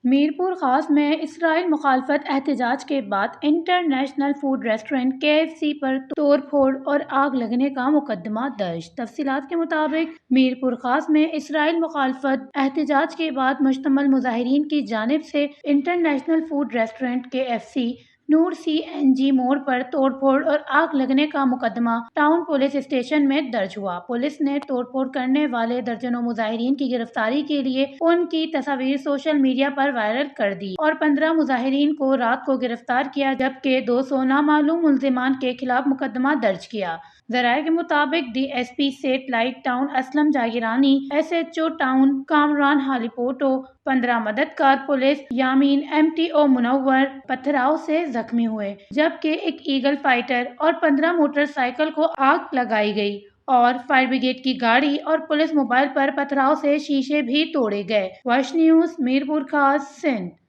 میرپور خاص میں اسرائیل مخالفت احتجاج کے بعد انٹرنیشنل فوڈ ریسٹورنٹ KFC پر توڑ پھوڑ اور آگ لگنے کا مقدمہ درج۔ تفصیلات کے مطابق میرپور خاص میں اسرائیل مخالفت احتجاج کے بعد مشتعل مظاہرین کی جانب سے انٹرنیشنل فوڈ ریسٹورنٹ KFC نور CNG موڑ پر توڑ پھوڑ اور آگ لگنے کا مقدمہ ٹاؤن پولیس اسٹیشن میں درج ہوا۔ پولیس نے توڑ پھوڑ کرنے والے درجنوں مظاہرین کی گرفتاری کے لیے ان کی تصاویر سوشل میڈیا پر وائرل کر دی اور 15 مظاہرین کو رات کو گرفتار کیا جبکہ 200 نامعلوم ملزمان کے خلاف مقدمہ درج کیا۔ ذرائع کے مطابق DSP satellite town Aslam Jagirani, SHO town Kamran Halepoto, 15 مددگار پولیس یامین MTO منور پتھراؤ سے زخمی ہوئے جبکہ ایک ایگل فائٹر اور 15 موٹر سائیکل کو آگ لگائی گئی اور فائر بریگیڈ کی گاڑی اور پولیس موبائل پر پتھراؤ سے شیشے بھی توڑے گئے۔ واش نیوز میرپور خاص سندھ۔